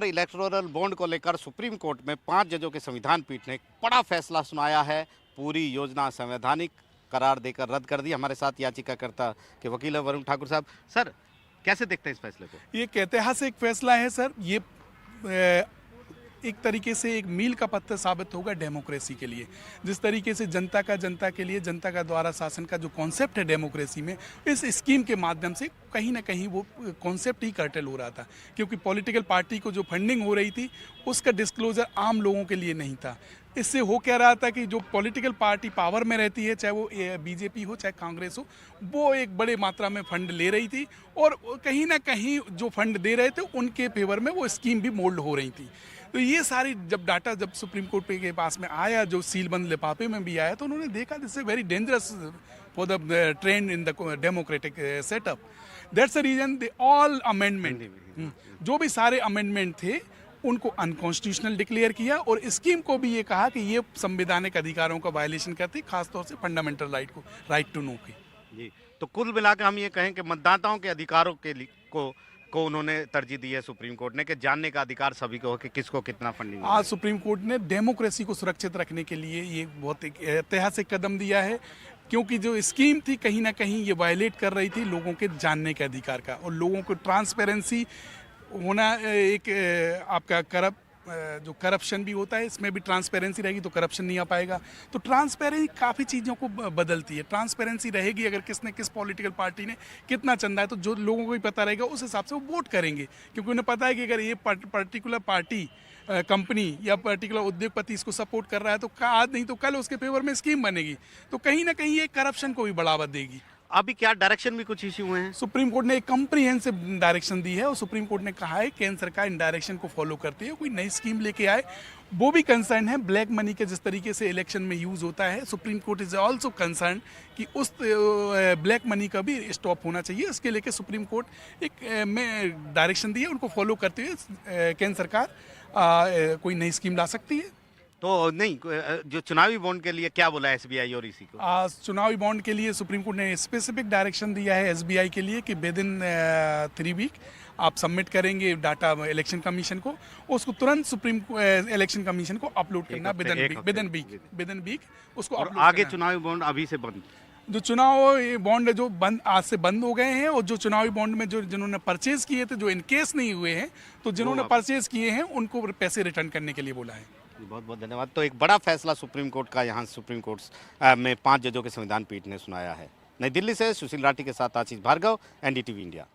Electoral bond को लेकर supreme court में 5 जजों के संविधान पीठ ने एक बड़ा फैसला सुनाया है। पूरी योजना संवैधानिक करार देकर रद्द कर दी। हमारे साथ याचिकाकर्ता के वकील है वरुण ठाकुर साहब। सर, कैसे देखते हैं इस फैसले को? ये एक ऐतिहासिक फैसला है सर। ये एक तरीके से एक मील का पत्थर साबित होगा डेमोक्रेसी के लिए। जिस तरीके से जनता के लिए जनता का द्वारा शासन का जो कॉन्सेप्ट है डेमोक्रेसी में, इस स्कीम के माध्यम से कहीं ना कहीं वो कॉन्सेप्ट ही कर्टेल हो रहा था, क्योंकि पॉलिटिकल पार्टी को जो फंडिंग हो रही थी उसका डिस्क्लोजर आम लोगों के लिए नहीं था। इससे हो क्या रहा था कि जो पॉलिटिकल पार्टी पावर में रहती है, चाहे वो बीजेपी हो चाहे कांग्रेस हो, वो एक बड़े मात्रा में फंड ले रही थी और कहीं ना कहीं जो फंड दे रहे थे उनके फेवर में वो स्कीम भी मोल्ड हो रही थी। तो ये सारी जब सुप्रीम कोर्ट के पास में आया, जो सीलबंद लिफाफे में भी आया, तो उन्होंने देखा this is very dangerous for the trend in the democratic setup. That's the reason they all amendment, जो भी सारे अमेंडमेंट थे उनको अनकॉन्स्टिट्यूशनल डिक्लेयर किया और स्कीम को भी ये कहा कि ये संवैधानिक अधिकारों का वायलेशन करती, खासतौर से फंडामेंटल राइट टू नो की। जी, तो कुल मिलाकर हम ये कहें कि मतदाताओं के अधिकारों को उन्होंने तरजीह दी है सुप्रीम कोर्ट ने, कि जानने का अधिकार सभी को हो कि किसको कितना फंडिंग। आज सुप्रीम कोर्ट ने डेमोक्रेसी को सुरक्षित रखने के लिए ये बहुत एक ऐतिहासिक कदम दिया है, क्योंकि जो स्कीम थी कहीं ना कहीं ये वायलेट कर रही थी लोगों के जानने के अधिकार का, और लोगों को ट्रांसपेरेंसी होना, एक आपका जो करप्शन भी होता है, इसमें भी ट्रांसपेरेंसी रहेगी तो करप्शन नहीं आ पाएगा। तो ट्रांसपेरेंसी काफ़ी चीज़ों को बदलती है। ट्रांसपेरेंसी रहेगी अगर किसने किस पॉलिटिकल पार्टी ने कितना चंदा है, तो जो लोगों को भी पता रहेगा उस हिसाब से वो वोट करेंगे, क्योंकि उन्हें पता है कि अगर ये पर्टिकुलर पार्टी कंपनी या पर्टिकुलर उद्योगपति इसको सपोर्ट कर रहा है तो आज नहीं तो कल उसके फेवर में स्कीम बनेगी, तो कहीं ना कहीं ये करप्शन को भी बढ़ावा देगी। अभी क्या डायरेक्शन भी कुछ इश्यू हुए हैं? सुप्रीम कोर्ट ने एक कॉम्प्रिहेंसिव डायरेक्शन दी है और सुप्रीम कोर्ट ने कहा है केंद्र सरकार इन डायरेक्शन को फॉलो करती है, कोई नई स्कीम लेके आए। वो भी कंसर्न है ब्लैक मनी के जिस तरीके से इलेक्शन में यूज होता है। Supreme court is also concern कि उस ब्लैक मनी का भी स्टॉप होना चाहिए। इसके लेके सुप्रीम कोर्ट एक में डायरेक्शन दी है, उनको फॉलो करते हुए केंद्र सरकार कोई नई स्कीम ला सकती है। तो नहीं, जो चुनावी बॉन्ड के लिए क्या बोला है एसबीआई और इसी को? चुनावी बॉन्ड के लिए सुप्रीम कोर्ट ने स्पेसिफिक डायरेक्शन दिया है एसबीआई के लिए कि विद इन 3 वीक आप सबमिट करेंगे डाटा इलेक्शन कमीशन को, उसको तुरंत सुप्रीम इलेक्शन कमीशन को अपलोड करना विद इन वीक उसको। और आगे चुनावी बॉन्ड अभी से बंद? जो चुनाव बॉन्ड है जो आज से बंद हो गए हैं, और जो चुनावी बॉन्ड में जिन्होंने परचेज किए थे, जो इनकेस नहीं हुए हैं, तो जिन्होंने परचेज किए हैं उनको पैसे रिटर्न करने के लिए बोला है। बहुत बहुत धन्यवाद। तो एक बड़ा फैसला सुप्रीम कोर्ट का यहाँ सुप्रीम कोर्ट में 5 जजों के संविधान पीठ ने सुनाया है। नई दिल्ली से सुशील राठी के साथ आशीष भार्गव, एनडीटीवी इंडिया।